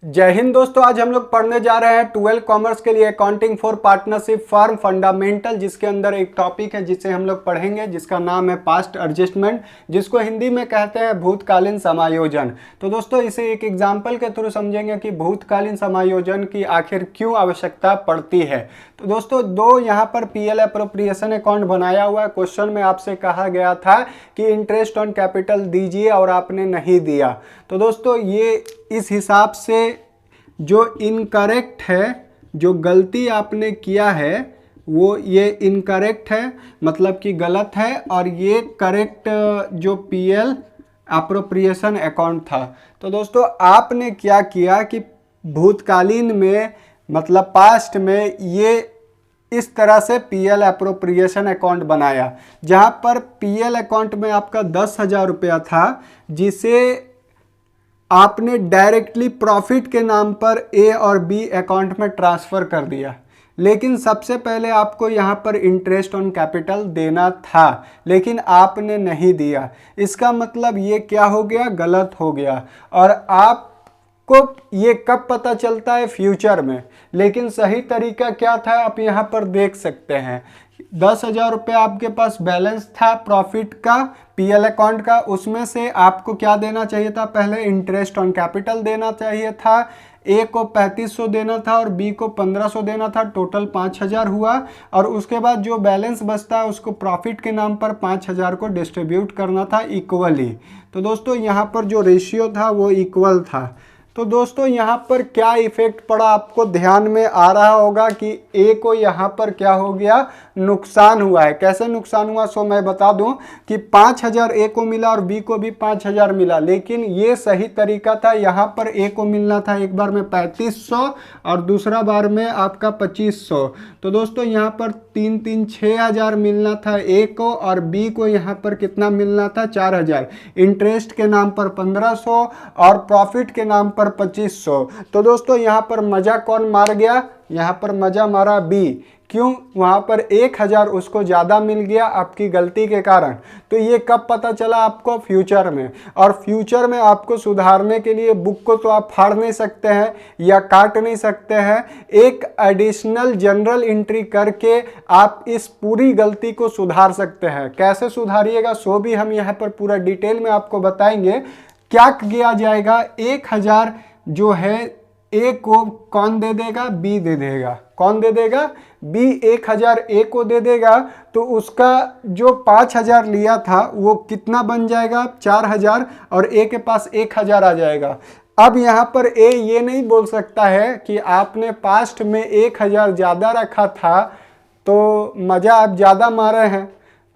जय हिंद दोस्तों, आज हम लोग पढ़ने जा रहे हैं 12 कॉमर्स के लिए accounting for partnership firm fundamental, जिसके अंदर एक टॉपिक है जिसे हम लोग पढ़ेंगे जिसका नाम है पास्ट एडजस्टमेंट, जिसको हिंदी में कहते हैं भूतकालीन समायोजन। तो दोस्तों इसे एक एग्जाम्पल के थ्रू समझेंगे कि भूतकालीन समायोजन की आखिर क्यों आवश्यकता पड़ती है। तो दोस्तों दो यहाँ पर पीएल अप्रोप्रिएशन अकाउंट बनाया हुआ है। क्वेश्चन में आपसे कहा गया था कि इंटरेस्ट ऑन कैपिटल दीजिए और आपने नहीं दिया। तो दोस्तों ये इस हिसाब से जो इनकरेक्ट है, जो गलती आपने किया है वो ये इनकरेक्ट है, मतलब कि गलत है, और ये करेक्ट जो पीएल अप्रोप्रिएशन अकाउंट था। तो दोस्तों आपने क्या किया कि भूतकालीन में मतलब पास्ट में ये इस तरह से पीएल अप्रोप्रिएशन अकाउंट बनाया, जहां पर पीएल अकाउंट में आपका 10,000 रुपया था, जिसे आपने डायरेक्टली प्रॉफिट के नाम पर ए और बी अकाउंट में ट्रांसफ़र कर दिया। लेकिन सबसे पहले आपको यहाँ पर इंटरेस्ट ऑन कैपिटल देना था, लेकिन आपने नहीं दिया। इसका मतलब ये क्या हो गया, गलत हो गया। और आपको ये कब पता चलता है, फ्यूचर में। लेकिन सही तरीका क्या था आप यहाँ पर देख सकते हैं। 10,000 रुपया आपके पास बैलेंस था प्रॉफिट का, पीएल अकाउंट का, उसमें से आपको क्या देना चाहिए था, पहले इंटरेस्ट ऑन कैपिटल देना चाहिए था। ए को 3500 देना था और बी को 1500 देना था, टोटल 5,000 हुआ। और उसके बाद जो बैलेंस बचता है उसको प्रॉफिट के नाम पर 5,000 को डिस्ट्रीब्यूट करना था इक्वली। तो दोस्तों यहाँ पर जो रेशियो था वो इक्वल था। तो दोस्तों यहाँ पर क्या इफेक्ट पड़ा आपको ध्यान में आ रहा होगा कि ए को यहाँ पर क्या हो गया, नुकसान हुआ है। कैसे नुकसान हुआ सो मैं बता दूं कि 5,000 ए को मिला और बी को भी 5,000 मिला, लेकिन ये सही तरीका था। यहाँ पर ए को मिलना था एक बार में 3500 और दूसरा बार में आपका 2500। तो दोस्तों यहाँ पर 6,000 मिलना था ए को, और बी को यहाँ पर कितना मिलना था, 4,000। इंटरेस्ट के नाम पर 1,500 और प्रॉफिट के नाम पर 2,500। तो दोस्तों यहाँ पर मजा कौन मार गया, यहाँ पर मजा मारा बी। क्यों, वहाँ पर 1,000 उसको ज़्यादा मिल गया आपकी गलती के कारण। तो ये कब पता चला आपको, फ्यूचर में। और फ्यूचर में आपको सुधारने के लिए बुक को तो आप फाड़ नहीं सकते हैं या काट नहीं सकते हैं, एक एडिशनल जनरल एंट्री करके आप इस पूरी गलती को सुधार सकते हैं। कैसे सुधारिएगा सो भी हम यहाँ पर पूरा डिटेल में आपको बताएंगे। क्या किया जाएगा, 1,000 जो है ए को कौन दे देगा, बी दे देगा। कौन दे देगा, बी 1,000 ए को दे देगा। तो उसका जो 5,000 लिया था वो कितना बन जाएगा, 4,000, और ए के पास 1,000 आ जाएगा। अब यहाँ पर ए ये नहीं बोल सकता है कि आपने पास्ट में 1,000 ज़्यादा रखा था तो मज़ा आप ज़्यादा मारे हैं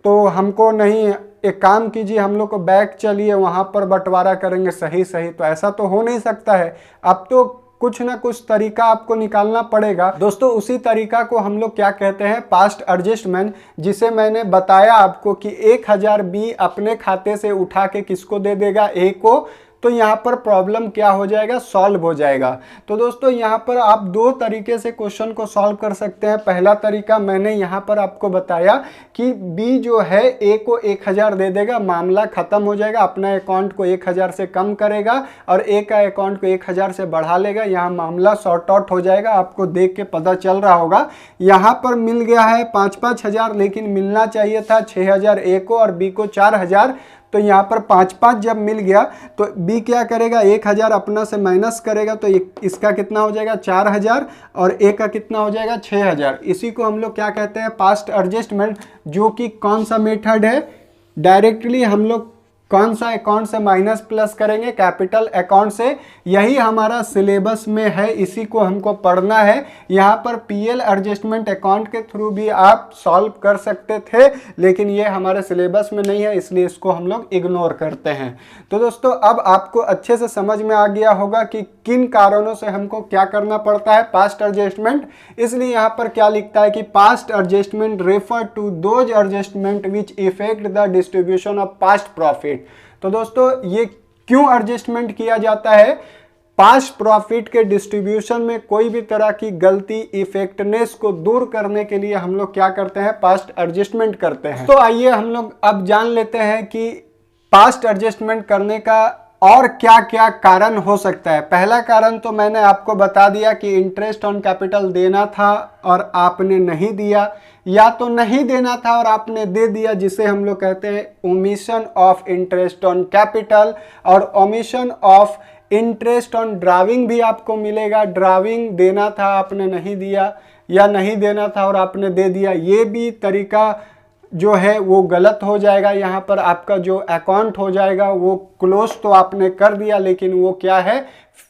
तो हमको नहीं, एक काम कीजिए हम लोग को बैक चलिए वहाँ पर बंटवारा करेंगे सही सही। तो ऐसा तो हो नहीं सकता है। अब तो कुछ ना कुछ तरीका आपको निकालना पड़ेगा। दोस्तों उसी तरीका को हम लोग क्या कहते हैं, पास्ट एडजस्टमेंट, जिसे मैंने बताया आपको कि 1,000 बी अपने खाते से उठा के किसको दे देगा, ए को। तो यहाँ पर प्रॉब्लम क्या हो जाएगा, सॉल्व हो जाएगा। तो दोस्तों यहाँ पर आप दो तरीके से क्वेश्चन को सॉल्व कर सकते हैं। पहला तरीका मैंने यहाँ पर आपको बताया कि बी जो है ए को 1,000 दे देगा, मामला खत्म हो जाएगा, अपना अकाउंट को 1,000 से कम करेगा और ए का अकाउंट को 1,000 से बढ़ा लेगा, यहाँ मामला सॉर्ट आउट हो जाएगा। आपको देख के पता चल रहा होगा यहाँ पर मिल गया है 5-5 हज़ार, लेकिन मिलना चाहिए था 6,000 ए को और बी को 4,000। तो यहाँ पर 5-5 जब मिल गया तो बी क्या करेगा, 1,000 अपना से माइनस करेगा, तो इसका कितना हो जाएगा, 4,000, और ए का कितना हो जाएगा, 6,000। इसी को हम लोग क्या कहते हैं, पास्ट एडजस्टमेंट, जो कि कौन सा मेथड है, डायरेक्टली हम लोग कौन सा अकाउंट से माइनस प्लस करेंगे, कैपिटल अकाउंट से। यही हमारा सिलेबस में है, इसी को हमको पढ़ना है। यहाँ पर पीएल एडजस्टमेंट अकाउंट के थ्रू भी आप सॉल्व कर सकते थे, लेकिन ये हमारे सिलेबस में नहीं है, इसलिए इसको हम लोग इग्नोर करते हैं। तो दोस्तों अब आपको अच्छे से समझ में आ गया होगा कि किन कारणों से हमको क्या करना पड़ता है, पास्ट एडजस्टमेंट। इसलिए यहाँ पर क्या लिखता है कि past adjustment refer to those adjustment which affect the distribution of past profit. तो दोस्तों ये क्यों एडजस्टमेंट किया जाता है, पास्ट प्रॉफिट के डिस्ट्रीब्यूशन में कोई भी तरह की गलती, इफेक्टनेस को दूर करने के लिए हम लोग क्या करते हैं, पास्ट एडजस्टमेंट करते हैं। तो आइए हम लोग अब जान लेते हैं कि पास्ट एडजस्टमेंट करने का और क्या क्या कारण हो सकता है। पहला कारण तो मैंने आपको बता दिया कि इंटरेस्ट ऑन कैपिटल देना था और आपने नहीं दिया, या तो नहीं देना था और आपने दे दिया, जिसे हम लोग कहते हैं omission of interest on capital. और omission of interest on drawing भी आपको मिलेगा। ड्राविंग देना था आपने नहीं दिया, या नहीं देना था और आपने दे दिया, ये भी तरीका जो है वो गलत हो जाएगा। यहाँ पर आपका जो अकाउंट हो जाएगा वो क्लोज तो आपने कर दिया, लेकिन वो क्या है,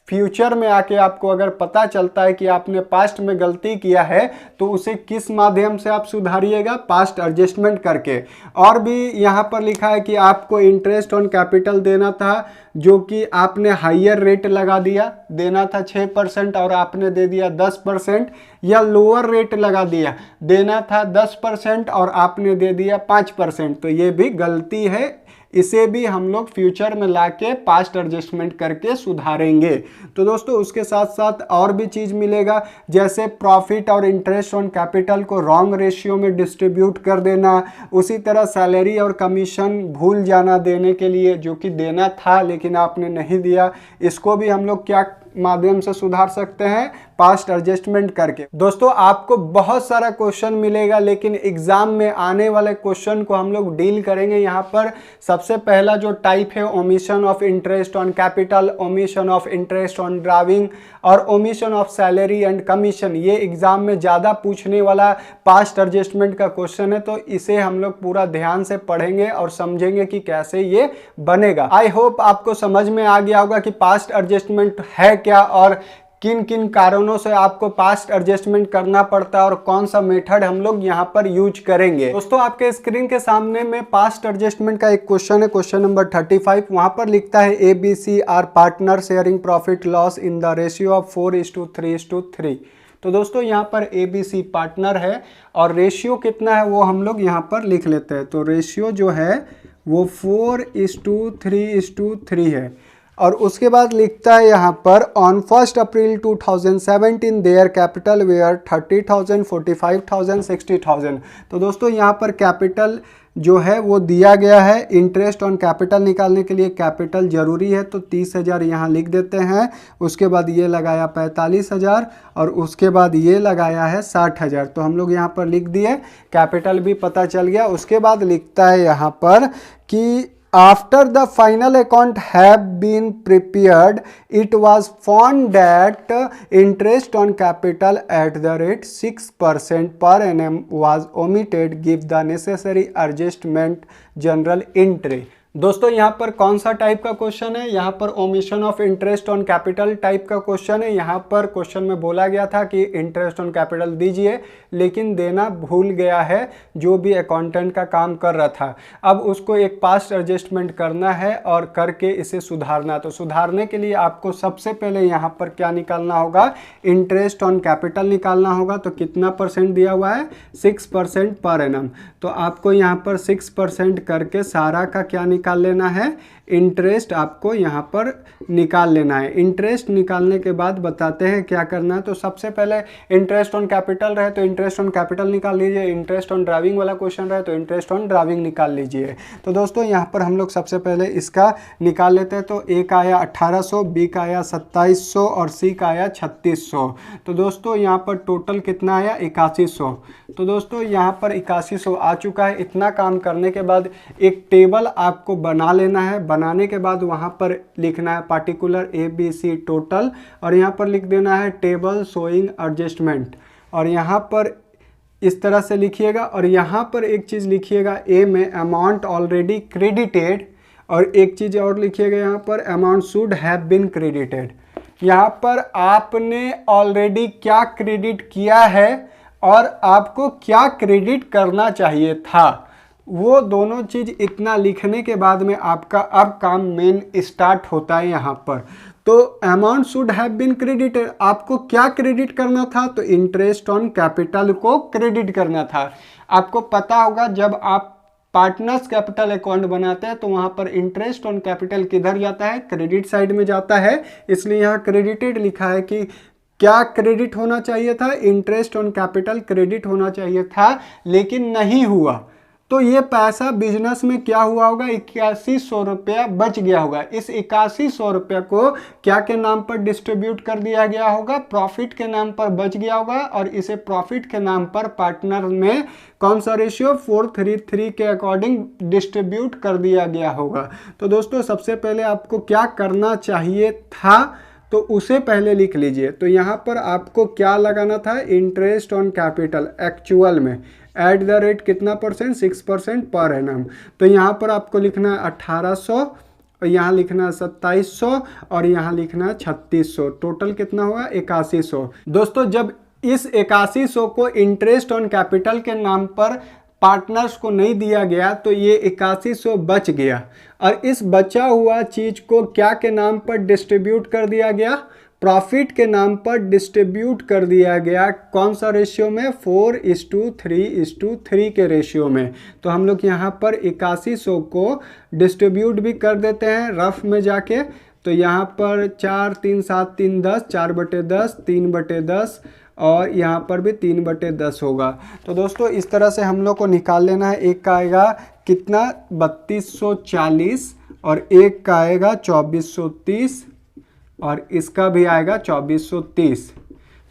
फ्यूचर में आके आपको अगर पता चलता है कि आपने पास्ट में गलती किया है तो उसे किस माध्यम से आप सुधारिएगा, पास्ट एडजस्टमेंट करके। और भी यहाँ पर लिखा है कि आपको इंटरेस्ट ऑन कैपिटल देना था, जो कि आपने हायर रेट लगा दिया, देना था 6% और आपने दे दिया 10%, या लोअर रेट लगा दिया, देना था 10% और आपने दे दिया 5%, तो ये भी गलती है। इसे भी हम लोग फ्यूचर में लाके पास्ट एडजस्टमेंट करके सुधारेंगे। तो दोस्तों उसके साथ साथ और भी चीज़ मिलेगा, जैसे प्रॉफिट और इंटरेस्ट ऑन कैपिटल को रॉन्ग रेशियो में डिस्ट्रीब्यूट कर देना, उसी तरह सैलरी और कमीशन भूल जाना देने के लिए, जो कि देना था लेकिन आपने नहीं दिया, इसको भी हम लोग क्या माध्यम से सुधार सकते हैं, पास्ट एडजस्टमेंट करके। दोस्तों आपको बहुत सारा क्वेश्चन मिलेगा, लेकिन एग्जाम में आने वाले क्वेश्चन को हम लोग डील करेंगे। यहाँ पर सबसे पहला जो टाइप है omission of interest on capital, omission of interest on drawing और omission of salary and commission, ये एग्जाम में ज़्यादा पूछने वाला पास्ट एडजस्टमेंट का क्वेश्चन है। तो इसे हम लोग पूरा ध्यान से पढ़ेंगे और समझेंगे कि कैसे ये बनेगा। आई होप आपको समझ में आ गया होगा कि पास्ट एडजस्टमेंट है क्या और किन किन कारणों से आपको पास्ट एडजस्टमेंट करना पड़ता है और कौन सा मेथड हम लोग यहाँ पर यूज करेंगे। दोस्तों आपके स्क्रीन के सामने में पास्ट एडजस्टमेंट का एक क्वेश्चन है, क्वेश्चन नंबर 35। वहां पर लिखता है ABC are partner sharing profit loss in the ratio of 4:3:3। तो दोस्तों यहाँ पर ABC पार्टनर है और रेशियो कितना है वो हम लोग यहाँ पर लिख लेते हैं। तो रेशियो जो है वो 4:3:3 है। और उसके बाद लिखता है यहाँ पर on 1 April 2017 their capital were 30,000, 45,000, 60,000। तो दोस्तों यहाँ पर कैपिटल जो है वो दिया गया है। इंटरेस्ट ऑन कैपिटल निकालने के लिए कैपिटल जरूरी है, तो 30,000 यहाँ लिख देते हैं। उसके बाद ये लगाया 45,000 और उसके बाद ये लगाया है 60,000, तो हम लोग यहाँ पर लिख दिए, कैपिटल भी पता चल गया। उसके बाद लिखता है यहाँ पर कि after the final account have been prepared it was found that interest on capital at the rate 6% per annum was omitted, give the necessary adjustment general entry। दोस्तों यहाँ पर कौन सा टाइप का क्वेश्चन है, यहाँ पर omission of interest on capital type का क्वेश्चन है। यहाँ पर क्वेश्चन में बोला गया था कि इंटरेस्ट ऑन कैपिटल दीजिए, लेकिन देना भूल गया है जो भी अकाउंटेंट का काम कर रहा था। अब उसको एक पास्ट एडजस्टमेंट करना है और करके इसे सुधारना। तो सुधारने के लिए आपको सबसे पहले यहाँ पर क्या निकालना होगा, इंटरेस्ट ऑन कैपिटल निकालना होगा। तो कितना परसेंट दिया हुआ है, 6% पर एनम। तो आपको यहाँ पर 6% करके सारा का क्या निकाल लेना है, इंटरेस्ट आपको यहाँ पर निकाल लेना है। इंटरेस्ट निकालने के बाद बताते हैं क्या करना है। तो सबसे पहले इंटरेस्ट ऑन कैपिटल रहे तो इंटरेस्ट ऑन कैपिटल निकाल लीजिए, इंटरेस्ट ऑन ड्राइविंग वाला क्वेश्चन रहे तो इंटरेस्ट ऑन ड्राइविंग निकाल लीजिए। तो दोस्तों यहाँ पर हम लोग सबसे पहले इसका निकाल लेते हैं। तो ए का आया 1800, बी का आया 2700 और सी का आया 3600। तो दोस्तों यहाँ पर टोटल कितना आया, 8100। तो दोस्तों यहाँ पर 8100 आ चुका है। इतना काम करने के बाद एक टेबल आपको बना लेना है। बनाने के बाद वहाँ पर लिखना है पार्टिकुलर ABC टोटल और यहाँ पर लिख देना है टेबल शोइंग एडजस्टमेंट, और यहाँ पर इस तरह से लिखिएगा। और यहाँ पर एक चीज़ लिखिएगा, ए में अमाउंट ऑलरेडी क्रेडिटेड, और एक चीज़ और लिखिएगा यहाँ पर amount should have been credited. यहाँ पर आपने ऑलरेडी क्या क्रेडिट किया है और आपको क्या क्रेडिट करना चाहिए था, वो दोनों चीज़ इतना लिखने के बाद में आपका अब काम मेन स्टार्ट होता है। यहाँ पर तो amount should have been credited, आपको क्या क्रेडिट करना था, तो इंटरेस्ट ऑन कैपिटल को क्रेडिट करना था। आपको पता होगा जब आप पार्टनर्स कैपिटल अकाउंट बनाते हैं तो वहाँ पर इंटरेस्ट ऑन कैपिटल किधर जाता है, क्रेडिट साइड में जाता है। इसलिए यहाँ क्रेडिटेड लिखा है कि क्या क्रेडिट होना चाहिए था, इंटरेस्ट ऑन कैपिटल क्रेडिट होना चाहिए था, लेकिन नहीं हुआ। तो ये पैसा बिजनेस में क्या हुआ होगा, 8100 रुपया बच गया होगा। इस 8100 रुपया को क्या के नाम पर डिस्ट्रीब्यूट कर दिया गया होगा, प्रॉफिट के नाम पर बच गया होगा, और इसे प्रॉफिट के नाम पर पार्टनर में कौन सा रेशियो 4:3 के अकॉर्डिंग डिस्ट्रीब्यूट कर दिया गया होगा। तो दोस्तों सबसे पहले आपको क्या करना चाहिए था, तो उसे पहले लिख लीजिए। तो यहाँ पर आपको क्या लगाना था, इंटरेस्ट ऑन कैपिटल एक्चुअल में एट द रेट कितना परसेंट, 6% पर एनम। तो यहाँ पर आपको लिखना है 1800, और यहाँ लिखना है 2700, और यहाँ लिखना है 3600। टोटल कितना हुआ, 8100। दोस्तों जब इस 8100 को इंटरेस्ट ऑन कैपिटल के नाम पर पार्टनर्स को नहीं दिया गया तो ये 8100 बच गया, और इस बचा हुआ चीज को क्या के नाम पर डिस्ट्रीब्यूट कर दिया गया, प्रॉफिट के नाम पर डिस्ट्रीब्यूट कर दिया गया। कौन सा रेशियो में, 4:3 के रेशियो में। तो हम लोग यहाँ पर 8100 को डिस्ट्रीब्यूट भी कर देते हैं रफ में जाके। तो यहाँ पर 4 3 7 3 10, 4/10, 3/10, और यहाँ पर भी 3/10 होगा। तो दोस्तों इस तरह से हम लोग को निकाल लेना है। एक का आएगा कितना, 3240, और एक का आएगा 2430, और इसका भी आएगा 2430।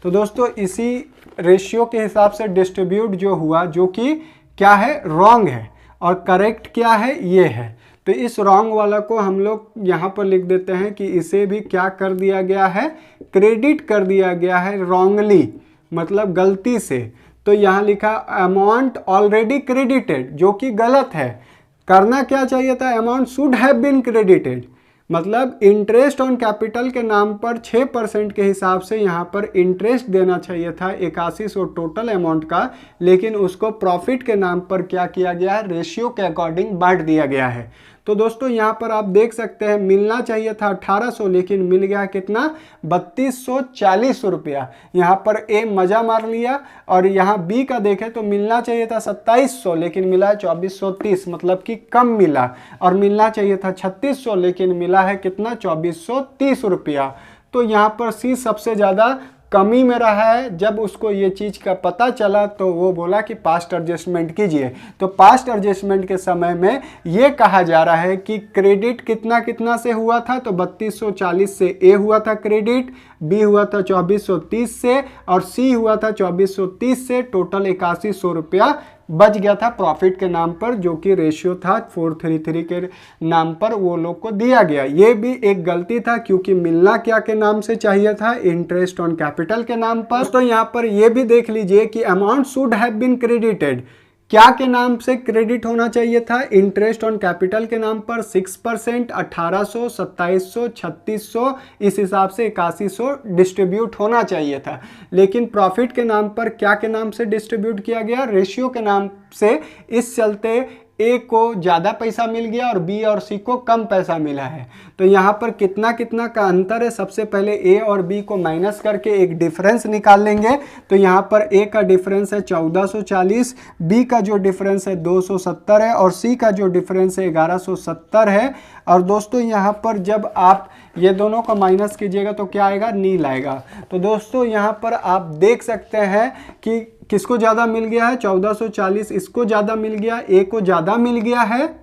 तो दोस्तों इसी रेशियो के हिसाब से डिस्ट्रीब्यूट जो हुआ, जो कि क्या है, रॉन्ग है, और करेक्ट क्या है, ये है। तो इस रॉन्ग वाला को हम लोग यहाँ पर लिख देते हैं कि इसे भी क्या कर दिया गया है, क्रेडिट कर दिया गया है रॉन्गली, मतलब गलती से। तो यहाँ लिखा अमाउंट ऑलरेडी क्रेडिटेड, जो कि गलत है। करना क्या चाहिए था, amount should have been credited, मतलब इंटरेस्ट ऑन कैपिटल के नाम पर 6% के हिसाब से यहाँ पर इंटरेस्ट देना चाहिए था 8100 टोटल अमाउंट का, लेकिन उसको प्रॉफिट के नाम पर क्या किया गया है, रेशियो के अकॉर्डिंग बांट दिया गया है। तो दोस्तों यहाँ पर आप देख सकते हैं मिलना चाहिए था 1800, लेकिन मिल गया कितना, 3240 रुपया। यहाँ पर ए मजा मार लिया, और यहाँ बी का देखें तो मिलना चाहिए था 2700, लेकिन मिला 2430, मतलब कि कम मिला। और मिलना चाहिए था 3600, लेकिन मिला है कितना, 2430 रुपया। तो यहाँ पर सी सबसे ज़्यादा कमी में रहा है। जब उसको ये चीज़ का पता चला तो वो बोला कि पास्ट एडजस्टमेंट कीजिए। तो पास्ट एडजस्टमेंट के समय में ये कहा जा रहा है कि क्रेडिट कितना कितना से हुआ था, तो 3240 से ए हुआ था क्रेडिट, बी हुआ था 2430 से, और सी हुआ था 2430 से। टोटल 8100 रुपया बच गया था प्रॉफिट के नाम पर, जो कि रेशियो था 4:3 के नाम पर वो लोग को दिया गया। ये भी एक गलती था, क्योंकि मिलना क्या के नाम से चाहिए था, इंटरेस्ट ऑन कैपिटल के नाम पर। तो यहाँ पर ये भी देख लीजिए कि amount should have been credited, क्या के नाम से क्रेडिट होना चाहिए था, इंटरेस्ट ऑन कैपिटल के नाम पर 6%, 1800, 2700, 3600, इस हिसाब से 8100 डिस्ट्रीब्यूट होना चाहिए था। लेकिन प्रॉफिट के नाम पर क्या के नाम से डिस्ट्रीब्यूट किया गया, रेशियो के नाम से। इस चलते ए को ज़्यादा पैसा मिल गया और बी और सी को कम पैसा मिला है। तो यहाँ पर कितना कितना का अंतर है, सबसे पहले ए और बी को माइनस करके एक डिफरेंस निकाल लेंगे। तो यहाँ पर ए का डिफरेंस है 1440, बी का जो डिफरेंस है 270 है, और सी का जो डिफरेंस है 1170 है। और दोस्तों यहाँ पर जब आप ये दोनों को माइनस कीजिएगा तो क्या आएगा, नील आएगा। तो दोस्तों यहाँ पर आप देख सकते हैं कि किसको ज़्यादा मिल गया है, 1440 इसको ज़्यादा मिल गया, ए को ज़्यादा मिल गया है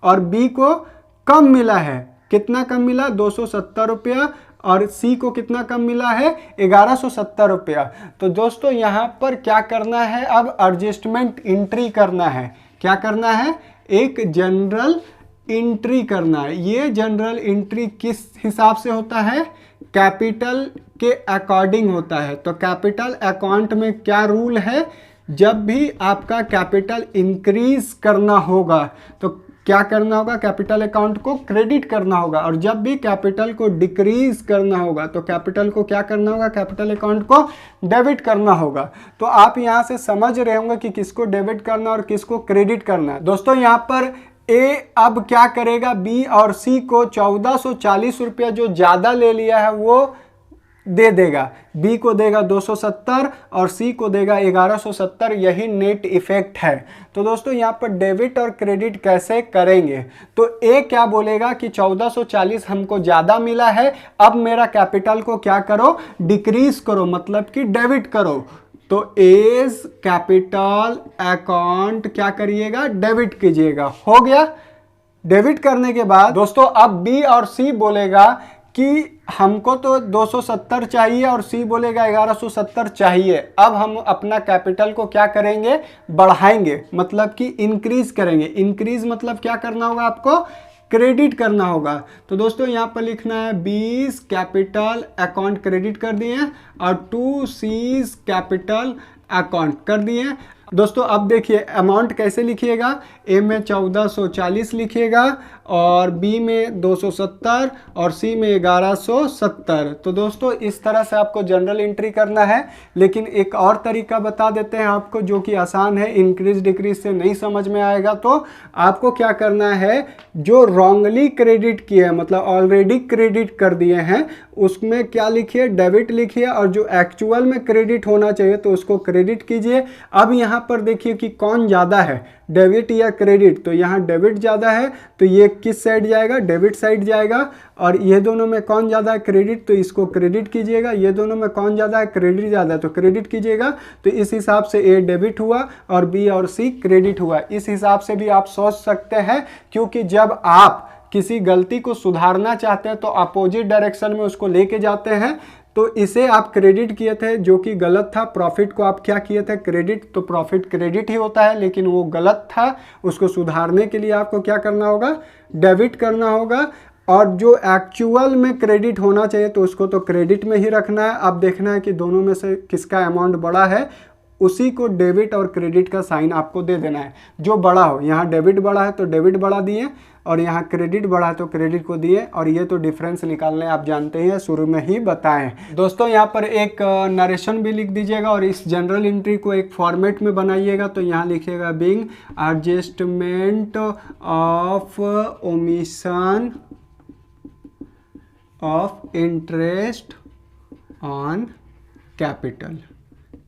और बी को कम मिला है। कितना कम मिला, 270 रुपया, और सी को कितना कम मिला है, 1170 रुपया। तो दोस्तों यहाँ पर क्या करना है, अब एडजस्टमेंट एंट्री करना है। क्या करना है, एक जनरल एंट्री करना है। ये जनरल एंट्री किस हिसाब से होता है, कैपिटल के अकॉर्डिंग होता है। तो कैपिटल अकाउंट में क्या रूल है, जब भी आपका कैपिटल इंक्रीज करना होगा तो क्या करना होगा, कैपिटल अकाउंट को क्रेडिट करना होगा, और जब भी कैपिटल को डिक्रीज करना होगा तो कैपिटल को क्या करना होगा, कैपिटल अकाउंट को डेबिट करना होगा। तो आप यहाँ से समझ रहे होंगे कि किसको डेबिट करना और किसको क्रेडिट करना है। दोस्तों यहाँ पर ए अब क्या करेगा, बी और सी को 1440 रुपया जो ज़्यादा ले लिया है वो दे देगा, बी को देगा 270 और सी को देगा 1170। यही नेट इफेक्ट है। तो दोस्तों यहाँ पर डेबिट और क्रेडिट कैसे करेंगे, तो ए क्या बोलेगा कि 1440 हमको ज़्यादा मिला है, अब मेरा कैपिटल को क्या करो, डिक्रीज करो, मतलब कि डेबिट करो। तो एज कैपिटल अकाउंट क्या करिएगा, डेबिट कीजिएगा। हो गया। डेबिट करने के बाद दोस्तों अब बी और सी बोलेगा कि हमको तो 270 चाहिए और सी बोलेगा 1170 चाहिए। अब हम अपना कैपिटल को क्या करेंगे, बढ़ाएंगे, मतलब कि इंक्रीज करेंगे। इंक्रीज मतलब क्या करना होगा, आपको क्रेडिट करना होगा। तो दोस्तों यहाँ पर लिखना है 20 कैपिटल अकाउंट क्रेडिट कर दिए और 2 सीज कैपिटल अकाउंट कर दिए। दोस्तों अब देखिए अमाउंट कैसे लिखिएगा, ए में 1440 लिखिएगा और बी में 270 और सी में 1170। तो दोस्तों इस तरह से आपको जनरल एंट्री करना है। लेकिन एक और तरीका बता देते हैं आपको जो कि आसान है, इंक्रीज डिक्रीज से नहीं समझ में आएगा तो आपको क्या करना है, जो रॉन्गली क्रेडिट किए हैं मतलब ऑलरेडी क्रेडिट कर दिए हैं उसमें क्या लिखिए, डेबिट लिखिए, और जो एक्चुअल में क्रेडिट होना चाहिए तो उसको क्रेडिट कीजिए। अब यहाँ पर देखिए कि कौन ज़्यादा है, डेबिट या क्रेडिट। तो यहाँ डेबिट ज़्यादा है तो ये किस साइड जाएगा, डेबिट साइड जाएगा। और ये दोनों में कौन ज़्यादा है, क्रेडिट, तो इसको क्रेडिट कीजिएगा। ये दोनों में कौन ज़्यादा है, क्रेडिट ज़्यादा है तो क्रेडिट कीजिएगा। तो इस हिसाब से ए डेबिट हुआ और बी और सी क्रेडिट हुआ। इस हिसाब से भी आप सोच सकते हैं, क्योंकि जब आप किसी गलती को सुधारना चाहते हैं तो अपोजिट डायरेक्शन में उसको लेके जाते हैं। तो इसे आप क्रेडिट किए थे जो कि गलत था, प्रॉफिट को आप क्या किए थे, क्रेडिट। तो प्रॉफिट क्रेडिट ही होता है लेकिन वो गलत था, उसको सुधारने के लिए आपको क्या करना होगा, डेबिट करना होगा। और जो एक्चुअल में क्रेडिट होना चाहिए तो उसको तो क्रेडिट में ही रखना है। अब देखना है कि दोनों में से किसका अमाउंट बड़ा है, उसी को डेबिट और क्रेडिट का साइन आपको दे देना है, जो बड़ा हो। यहाँ डेबिट बड़ा है तो डेबिट बढ़ा दिए और यहाँ क्रेडिट बढ़ा है तो क्रेडिट को दिए। और ये तो डिफरेंस निकालने आप जानते हैं, शुरू में ही बताएं। दोस्तों यहाँ पर एक नरेशन भी लिख दीजिएगा और इस जनरल एंट्री को एक फॉर्मेट में बनाइएगा। तो यहाँ लिखिएगा being adjustment of omission of interest on capital.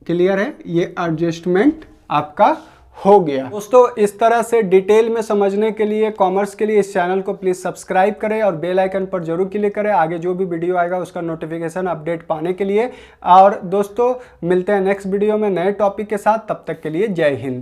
Clear है, ये एडजस्टमेंट आपका हो गया। दोस्तों इस तरह से डिटेल में समझने के लिए, कॉमर्स के लिए इस चैनल को प्लीज सब्सक्राइब करें और बेल आइकन पर जरूर क्लिक करें, आगे जो भी वीडियो आएगा उसका नोटिफिकेशन अपडेट पाने के लिए। और दोस्तों मिलते हैं नेक्स्ट वीडियो में नए टॉपिक के साथ, तब तक के लिए जय हिंद।